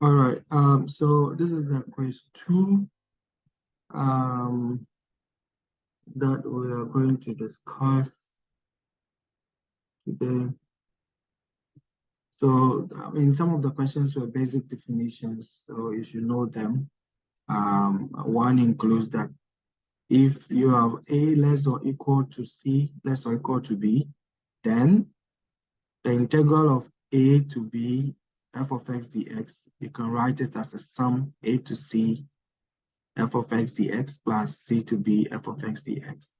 All right. So this is the quiz 2 that we are going to discuss today. So, some of the questions were basic definitions, so you should know them. One includes that if you have A less or equal to C less or equal to B, then the integral of A to B f of x dx, you can write it as a sum A to C f of x dx plus C to B f of x dx.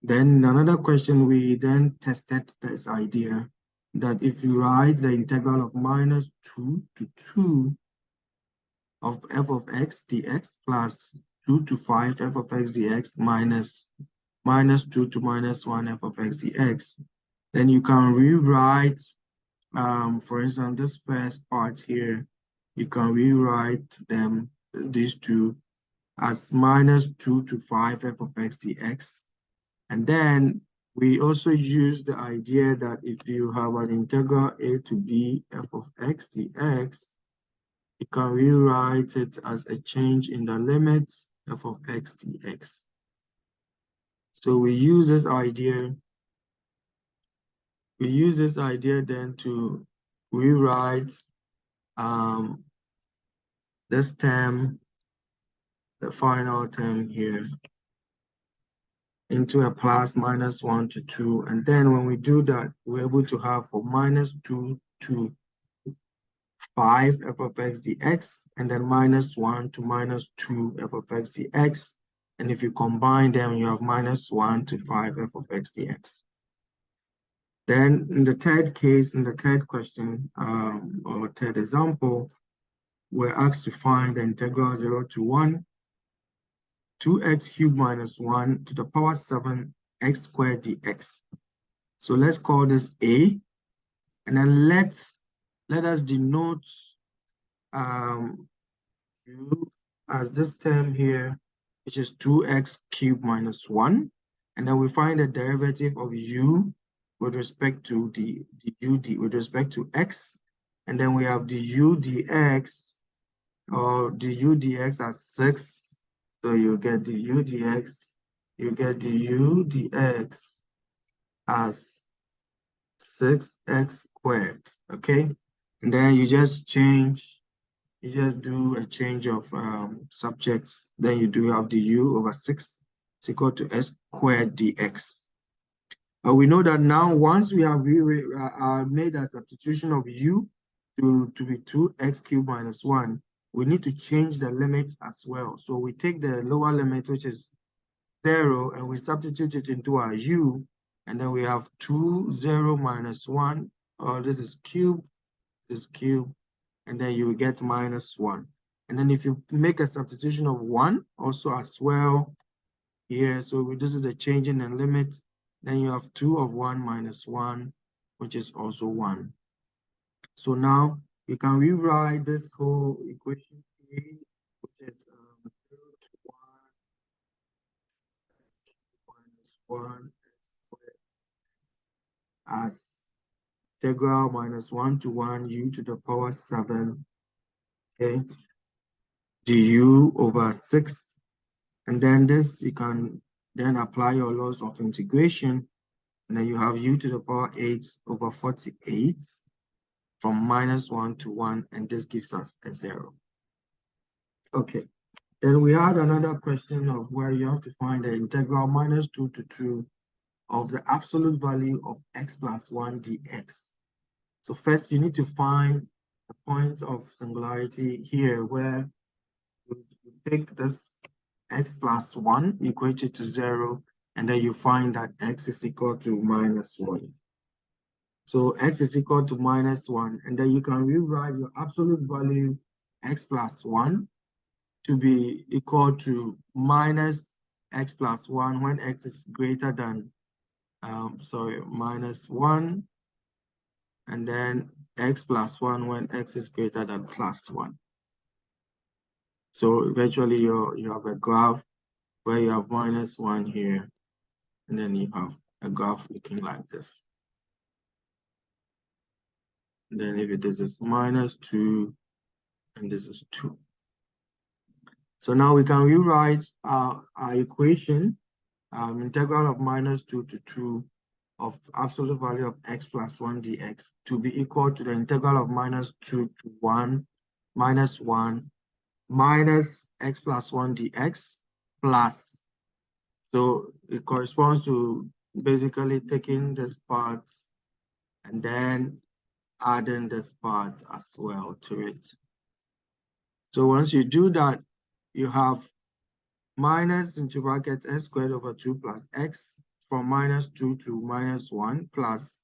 Then another question, we then tested this idea that if you write the integral of minus 2 to 2 of f of x dx plus 2 to 5 f of x dx minus 2 to minus 1 f of x dx, then you can rewrite, for instance, this first part here, you can rewrite them, these two, as minus 2 to 5 f of x dx. And then we also use the idea that if you have an integral a to b f of x dx, you can rewrite it as a change in the limits f of x dx. So we use this idea then to rewrite this term, the final term here, into a plus minus 1 to 2. And then when we do that, we're able to have for minus 2 to 5 f of x dx, and then minus 1 to minus 2 f of x dx. And if you combine them, you have minus 1 to 5 f of x dx. Then in the third case, in the third question, or third example, we're asked to find the integral 0 to 1, 2x cubed minus 1 to the power 7 x squared dx. So let's call this A, and then let us denote u as this term here, which is 2x cubed minus 1. And then we find the derivative of u with respect to the ud with respect to x. And then we have the u dx, or the u dx as 6. So you get the u dx, you get the u dx as 6x squared, okay? And then you just do a change of subjects. Then you do have the u over 6 is equal to s squared dx. We know that now once we have made a substitution of u to be 2x cubed minus 1, we need to change the limits as well. So we take the lower limit, which is 0, and we substitute it into our u, and then we have 2, 0 minus 1, or this is cube, and then you will get minus 1. And then if you make a substitution of 1 also as well here, so this is the changing in limits, then you have 2 of 1 minus 1, which is also 1. So now you can rewrite this whole equation here, which is 0 to 1 minus 1 as integral minus 1 to 1 u to the power 7, okay, du over 6. And then this, you can then apply your laws of integration, and then you have u to the power 8 over 48 from minus 1 to 1, and this gives us a 0. Okay, then we had another question of where you have to find the integral minus 2 to 2 of the absolute value of x plus 1 dx. So first, you need to find a point of singularity here where you take this x plus 1, equate it to 0, and then you find that x is equal to minus 1. So x is equal to minus 1, and then you can rewrite your absolute value x plus 1 to be equal to minus x plus 1 when x is greater than, minus 1, and then x plus 1 when x is greater than plus 1. So eventually you have a graph where you have minus 1 here, and then you have a graph looking like this. And then if this is minus 2, and this is 2. So now we can rewrite our equation, integral of -2 to 2 of absolute value of x plus 1 dx to be equal to the integral of -2 to 1 minus 1 minus x plus 1 dx plus. So it corresponds to basically taking this part and then adding this part as well to it. So once you do that, you have minus into brackets s squared over 2 plus x from -2 to -1 plus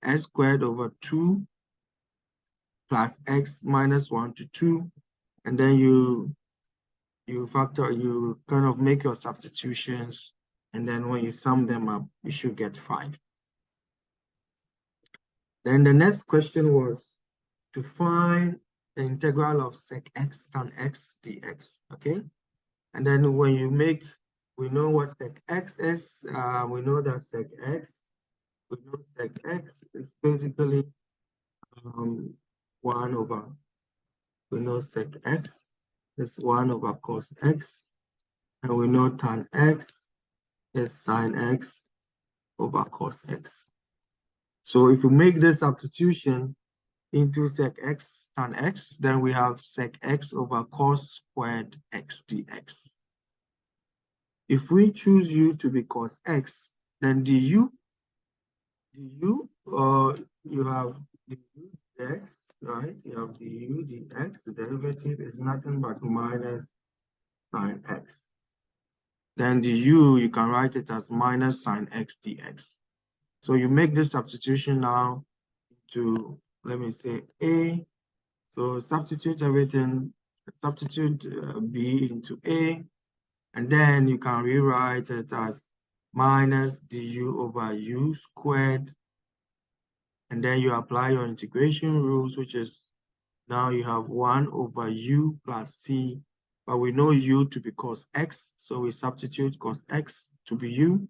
s squared over 2 plus x minus 1 to 2. And then you kind of make your substitutions. And then when you sum them up, you should get 5. Then the next question was to find the integral of sec x tan x dx, okay? And then when you make, we know what sec x is. We know that sec x, we know sec x is basically 1 over, we know sec x is 1 over cos x, and we know tan x is sine x over cos x. So if you make this substitution into sec x tan x, then we have sec x over cos squared x dx. If we choose u to be cos x, then du, you have du dx, right? You have du dx, the derivative is nothing but minus sine x. Then the u, you can write it as minus sine x dx. So you make this substitution now to, let me say, a. So substitute everything, substitute b into a, and then you can rewrite it as minus du over u squared. And then you apply your integration rules, which is now you have 1 over u plus c, but we know u to be cos x, so we substitute cos x to be u,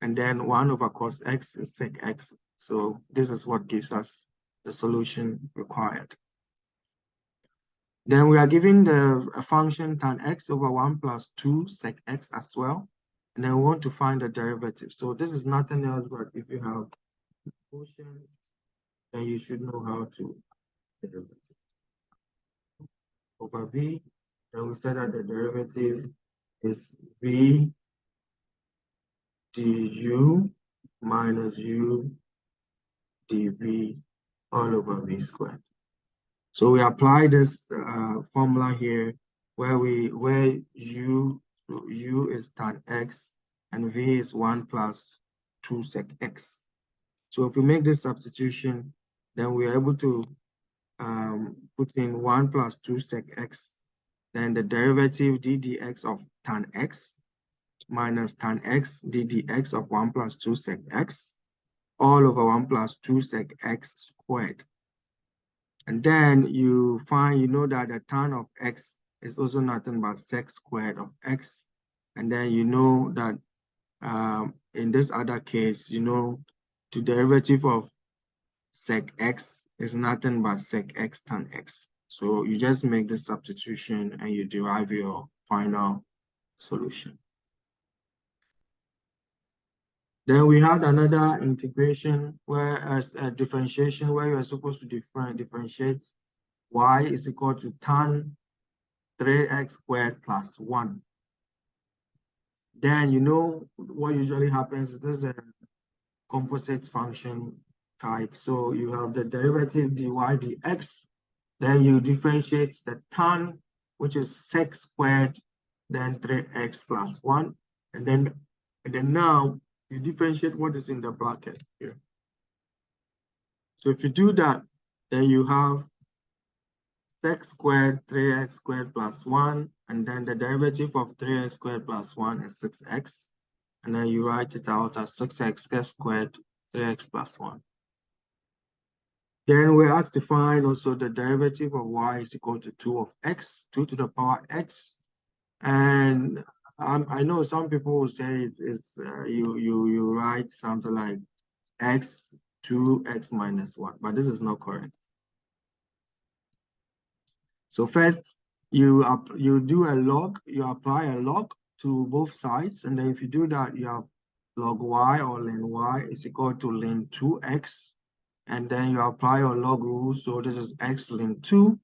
and then 1 over cos x is sec x. So this is what gives us the solution required. Then we are given the function tan x over 1 plus 2 sec x as well, and then we want to find the derivative. So this is nothing else but if you have quotient, then you should know how to derivative over v. And we said that the derivative is v du minus u dv all over v squared. So we apply this formula here where u is tan x and v is 1 plus 2 sec x. So if we make this substitution, then we're able to put in 1 plus 2 sec x, then the derivative ddx of tan x minus tan x ddx of 1 plus 2 sec x all over 1 plus 2 sec x squared. And then you know that the tan of x is also nothing but sec squared of x. And then you know that in this other case, you know, the derivative of sec x is nothing but sec x tan x. So you just make the substitution and you derive your final solution. Then we had another integration where a differentiation where you're supposed to differentiate y is equal to tan 3x squared plus 1. Then you know what usually happens is this is a composite function type. So you have the derivative dy dx, then you differentiate the tan, which is sec squared, then 3x plus 1, and then now you differentiate what is in the bracket here. So if you do that, then you have sec squared 3x squared plus 1, and then the derivative of 3x squared plus 1 is 6x, and then you write it out as 6x squared 3x plus 1. Then we're asked to find also the derivative of y is equal to 2 of x, 2 to the power x. And I know some people will say you write something like x 2x minus 1, but this is not correct. So first, you do a log, you apply a log to both sides, and then if you do that, you have log y or ln y is equal to ln 2x, and then you apply your log rule, so this is x ln 2.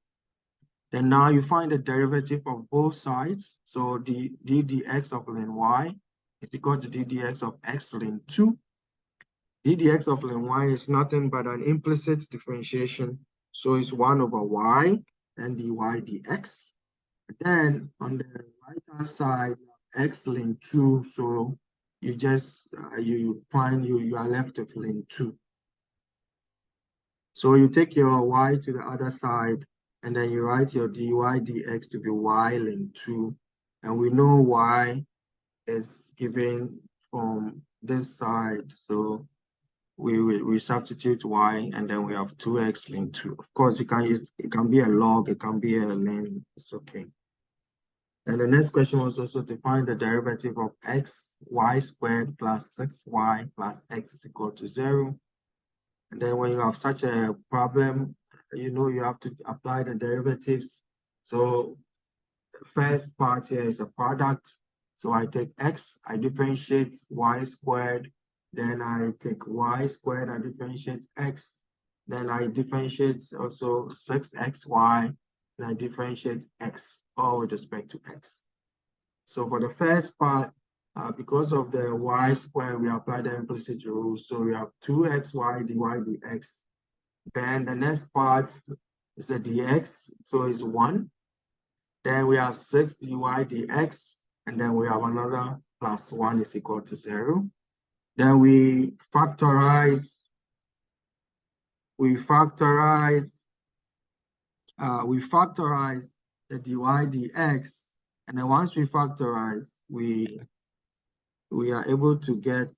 Then now you find the derivative of both sides, so the ddx of ln y is equal to ddx of x ln 2. ddx of ln y is nothing but an implicit differentiation, so it's 1 over y and dy dx. Then on the right hand side, x ln 2, so you just you find you are left with ln 2. So you take your y to the other side, and then you write your dy dx to be y ln 2, and we know y is given from this side, so we substitute y, and then we have 2x ln 2. Of course, you can use, it can be a log, it can be a ln, it's okay. And the next question was also to find the derivative of x, y squared plus 6y plus x is equal to 0. And then when you have such a problem, you know you have to apply the derivatives. So the first part here is a product. So I take x, I differentiate y squared, then I take y squared, I differentiate x, then I differentiate also 6xy, and I differentiate x, all with respect to x. So for the first part, because of the y squared, we apply the implicit rule. So we have 2xy dy dx. Then the next part is the dx, so it's 1. Then we have 6 dy dx, and then we have another plus 1 is equal to 0. Then we factorize the dy dx, and then once we factorize, we are able to get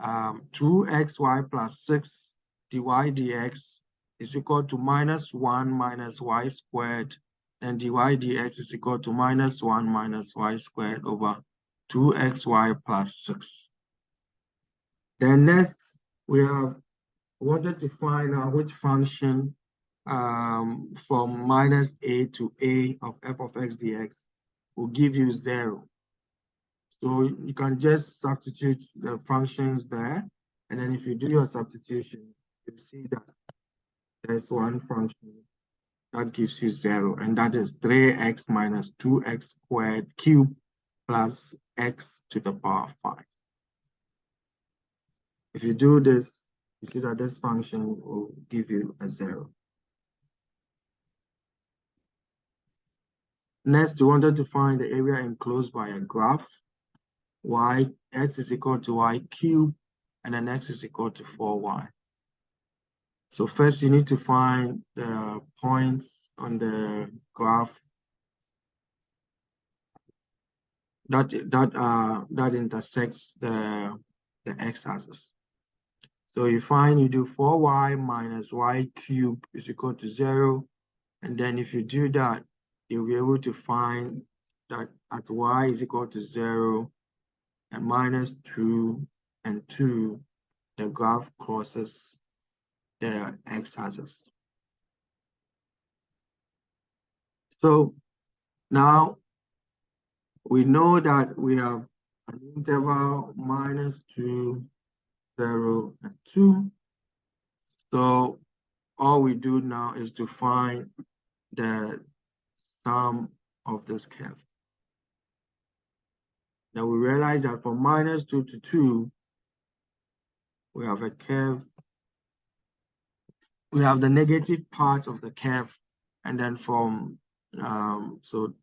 2xy plus 6 dy dx is equal to minus 1 minus y squared, and dy dx is equal to minus 1 minus y squared over 2xy plus 6. Then next, we have wanted to find out which function from minus a to a of f of x dx will give you 0. So you can just substitute the functions there, and then if you do your substitution, you see that there's one function that gives you 0, and that is 3x minus 2x squared cubed plus x to the power 5. If you do this, you see that this function will give you a 0. Next, we wanted to find the area enclosed by a graph. X is equal to y cubed, and then x is equal to 4y. So first, you need to find the points on the graph that intersects the x-axis. So you do 4y minus y cubed is equal to 0, and then if you do that, you'll be able to find that at y is equal to 0 and minus 2 and 2, the graph crosses the x-axis. So now we know that we have an interval minus 2, 0, and 2. So all we do now is to find the sum of this curve. Now we realize that from minus 2 to 2, we have a curve. We have the negative part of the curve, and then from, so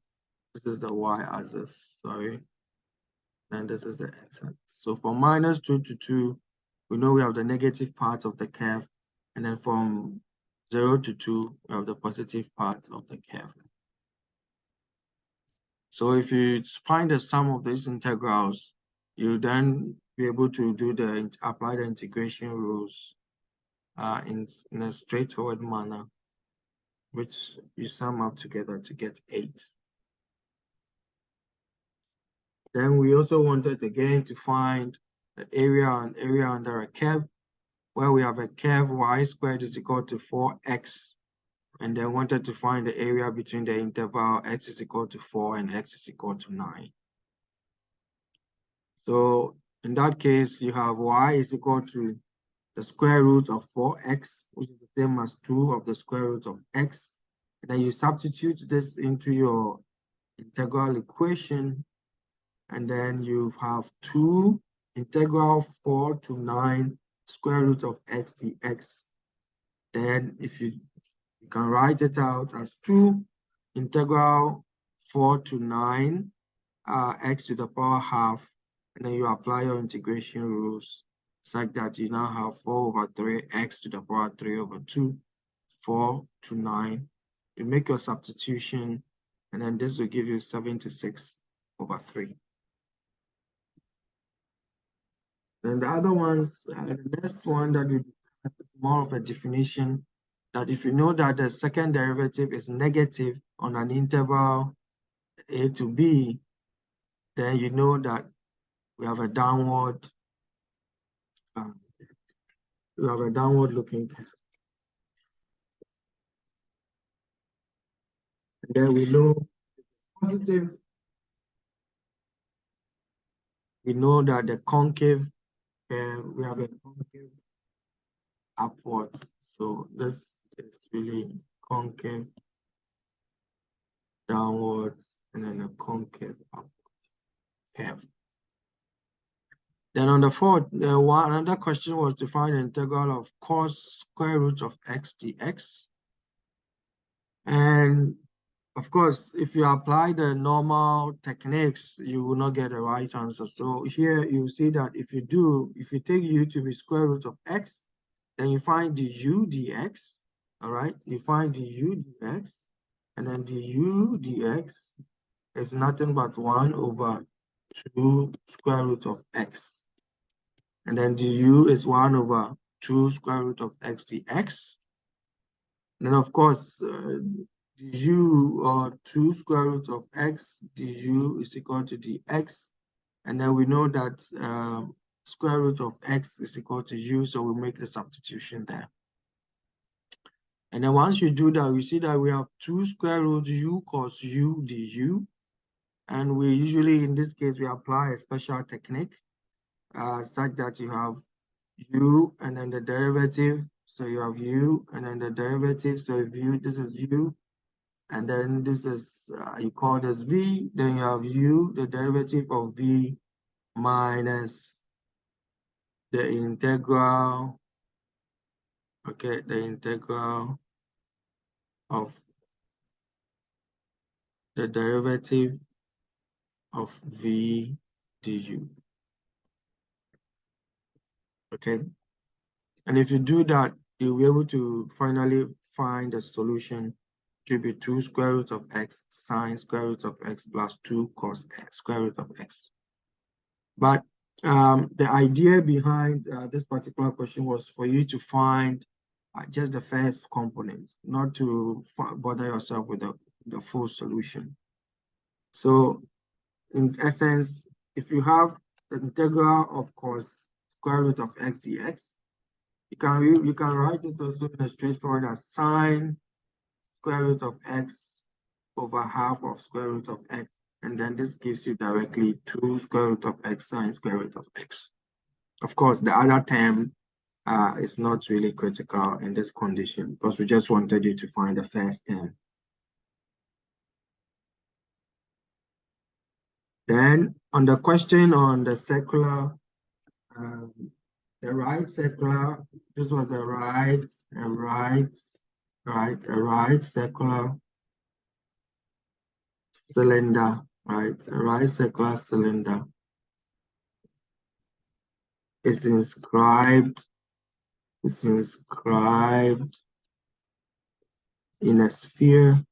this is the y-axis, sorry, and this is the x-axis. So from minus 2 to 2, we know we have the negative part of the curve, and then from 0 to 2, we have the positive part of the curve. So if you find the sum of these integrals, you then be able to apply the integration rules in a straightforward manner, which you sum up together to get 8. Then we also wanted again to find the area under a curve, where we have a curve y squared is equal to 4x and then wanted to find the area between the interval x is equal to 4 and x is equal to 9. So in that case, you have y is equal to the square root of 4x, which is the same as 2 of the square root of x. And then you substitute this into your integral equation, and then you have 2 integral 4 to 9 square root of x dx. Then if you can write it out as 2 integral 4 to 9 x to the power half, and then you apply your integration rules such that you now have 4 over 3 x to the power 3 over 2, 4 to 9. You make your substitution, and then this will give you 76 over 3. Then the other ones, the next one that we have is more of a definition, that if you know that the second derivative is negative on an interval a to b, then you know that we have a downward looking test. And then we know positive. We know that the concave, we have a concave upward. So this is really concave downwards, and then a concave upward curve. Then on the fourth, another question was to find the integral of cos square root of x dx. And of course, if you apply the normal techniques, you will not get the right answer. So here you see that if you take u to be square root of x, then you find the u dx, all right? You find the u dx, and then the u dx is nothing but 1 over 2 square root of x. And then du is 1 over 2 square root of x dx. And then of course, du or 2 square root of x du is equal to dx. And then we know that square root of x is equal to u, so we make the substitution there. And then once you do that, we see that we have 2 square root u cos u du. And we usually, in this case, we apply a special technique such that you have u and then the derivative. So you have u and then the derivative. So if u, this is u, and then this is, you call this v, then you have u, the derivative of v minus the integral, okay, the integral of the derivative of v du. Okay, and if you do that, you'll be able to finally find a solution to be 2 square root of x sine square root of x plus 2 cos x square root of x. But the idea behind this particular question was for you to find just the first component, not to bother yourself with the full solution. So in essence, if you have the integral of cos square root of x dx, you can write it also in a straightforward as sine square root of x over half of square root of x. And then this gives you directly 2 square root of x sine square root of x. Of course, the other term is not really critical in this condition because we just wanted you to find the first term. Then on the question on the circular, the right circular, this was a right circular cylinder, right? A right circular cylinder is inscribed in a sphere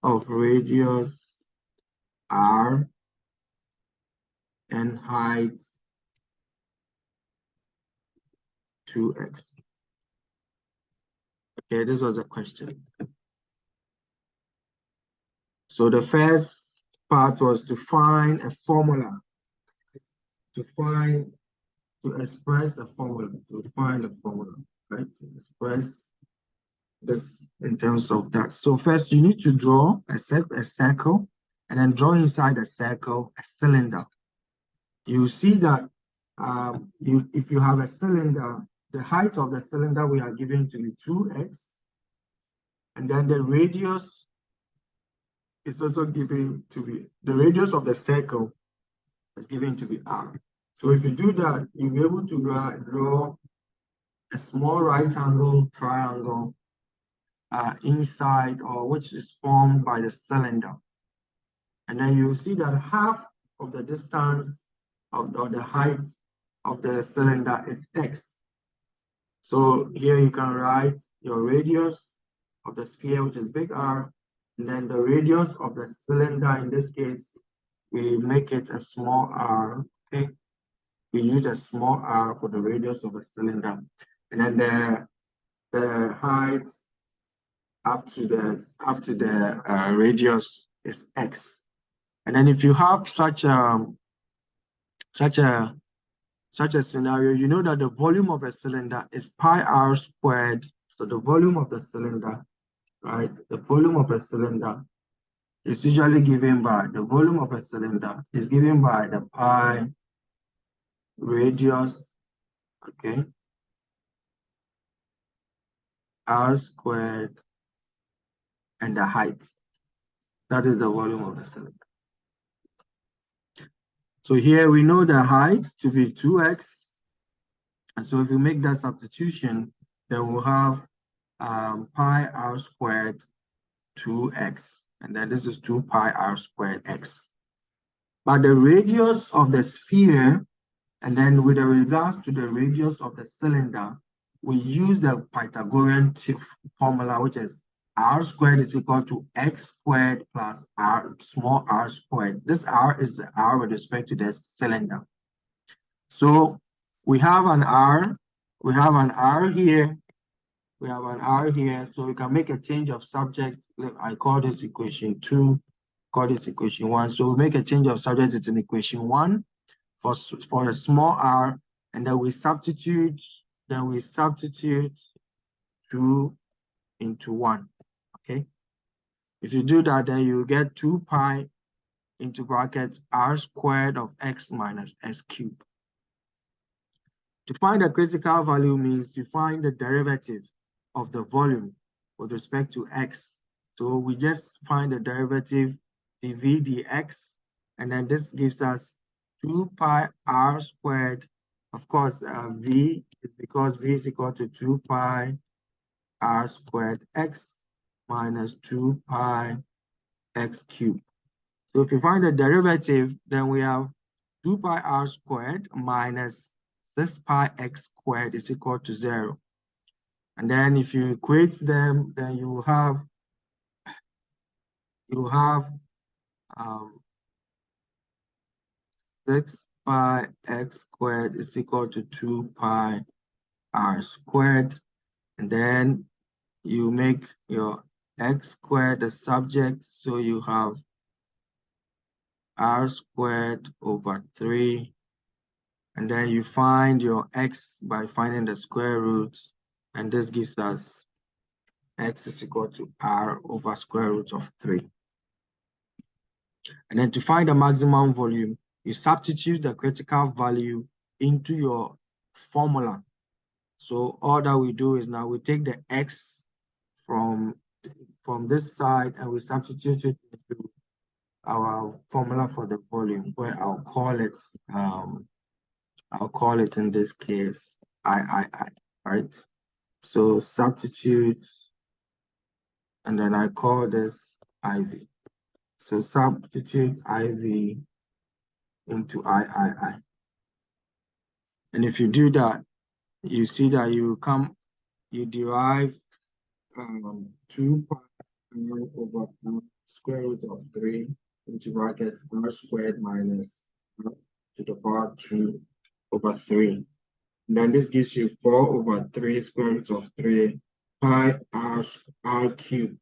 of radius r and height 2x. Okay, this was a question. So the first part was to find a formula to find to express the formula, to find the formula, right? To express this in terms of that. So first you need to draw a circle, and then draw inside the circle a cylinder. You see that if you have a cylinder, the height of the cylinder we are given to be 2x, and then the radius is also given to be, the radius of the circle is given to be r. So if you do that, you'll be able to draw a small right angle triangle inside, or which is formed by the cylinder. And then you see that half of the distance of the height of the cylinder is x. So here you can write your radius of the sphere, which is big R, and then the radius of the cylinder, in this case, we make it a small r, okay? We use a small r for the radius of the cylinder. And then the height up to the radius is x. And then if you have such a scenario, you know that the volume of a cylinder is pi r squared. So the volume of the cylinder, right? The volume of a cylinder is usually given by, the volume of a cylinder is given by the pi radius, okay, r squared, and the height. That is the volume of the cylinder. So here we know the height to be 2x. And so if we make that substitution, then we'll have pi r squared 2x. And then this is 2 pi r squared x. But the radius of the sphere, and then with regards to the radius of the cylinder, we use the Pythagorean formula, which is r squared is equal to x squared plus r small r squared. This r is the r with respect to the cylinder. So we have an r, we have an r here, we have an r here, so we can make a change of subject. I call this equation 2, call this equation 1. So we make a change of subject, it's in equation 1 for a small r, and then we substitute 2 into 1, okay? If you do that, then you get 2 pi into brackets r squared of x minus x cubed. To find the critical value means to find the derivative of the volume with respect to x. So we just find the derivative dv dx, and then this gives us 2 pi r squared. Of course, v is because v is equal to 2 pi r squared x minus 2 pi x cubed. So if you find the derivative, then we have 2 pi r squared minus 6 pi x squared is equal to 0. And then if you equate them, then you have 6 pi x squared is equal to 2 pi r squared. And then you make your x squared the subject, so you have r squared over 3. And then you find your x by finding the square root, and this gives us x is equal to r over square root of 3. And then to find the maximum volume, you substitute the critical value into your formula. So all that we do is now we take the x from this side and we substitute it into our formula for the volume, where I'll call it in this case I, right? So substitute, and then I call this IV. So substitute IV into I. And if you do that, you see that you derive 2 pi over square root of 3 into bracket r squared minus r to the power 2 over 3. And then this gives you 4 over 3 square root of 3 pi r cubed.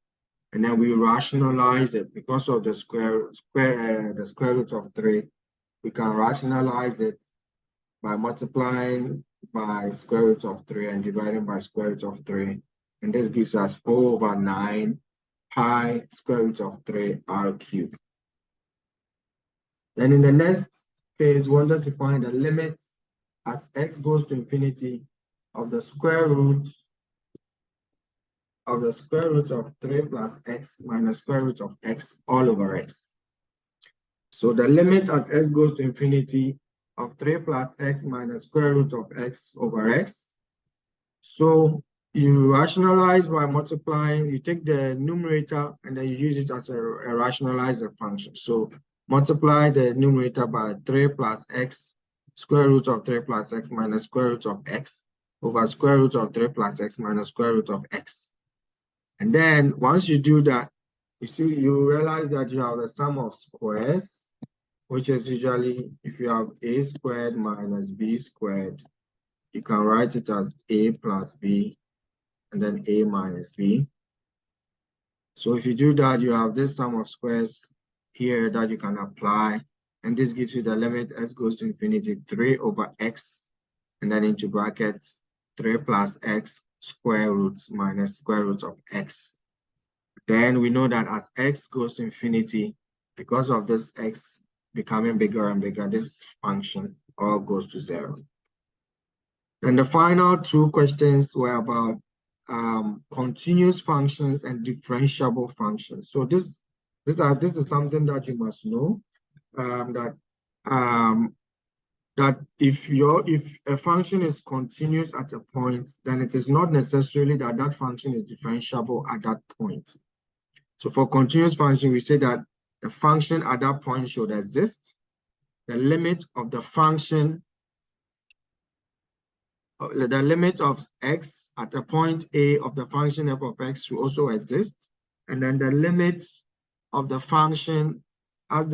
And then we rationalize it because of the square root of 3. We can rationalize it by multiplying by square root of 3 and dividing by square root of 3. And this gives us 4/9 pi square root of 3 r cubed. Then in the next case, we wanted to find the limit as x goes to infinity of the square root of 3 plus x minus square root of x all over x. So the limit as x goes to infinity of 3 plus x minus square root of x over x. So you rationalize by multiplying, you take the numerator and then you use it as a rationalized function. So multiply the numerator by 3 plus x, square root of 3 plus x minus square root of x over square root of 3 plus x minus square root of x. And then once you do that, you realize that you have the sum of squares, which is usually, if you have a squared minus b squared, you can write it as a plus b and then a minus b. So if you do that, you have this sum of squares here that you can apply, and this gives you the limit x goes to infinity 3 over x, and then into brackets 3 plus x square root minus square root of x. Then we know that as x goes to infinity, because of this x becoming bigger and bigger, this function all goes to 0. And the final two questions were about continuous functions and differentiable functions. So this is something that you must know, that if a function is continuous at a point, then it is not necessarily that that function is differentiable at that point. So for continuous function, we say that the function at that point should exist. The limit of the function, the limit of x at a point A of the function f of x should also exist. And then the limits of the function at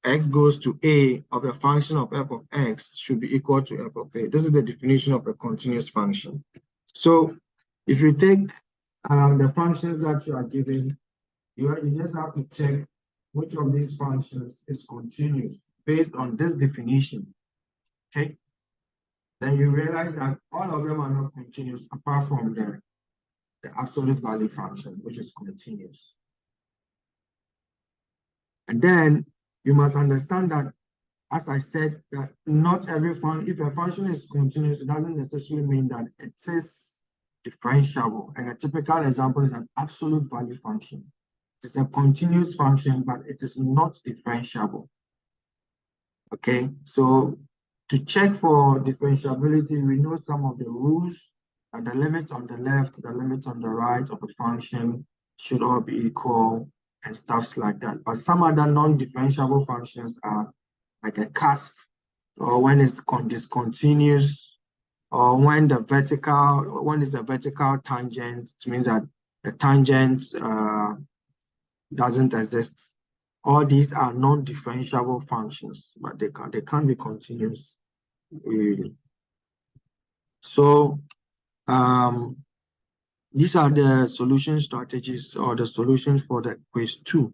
x goes to A of the function of f of x should be equal to f of A. This is the definition of a continuous function. So if you take the functions that you are given, you just have to check which of these functions is continuous based on this definition. Okay? Then you realize that all of them are not continuous apart from the absolute value function, which is continuous. And then you must understand that, as I said, that not every function, if a function is continuous, it doesn't necessarily mean that it is differentiable. And a typical example is an absolute value function. It's a continuous function, but it is not differentiable. Okay, so to check for differentiability, we know some of the rules, and the limits on the left, the limits on the right of a function should all be equal and stuff like that. But some other non-differentiable functions are like a cusp, or when it's discontinuous, or when the vertical tangent, it means that the tangent doesn't exist. All these are non-differentiable functions, but they can't be continuous, really. So these are the solution strategies or the solutions for the quiz 2.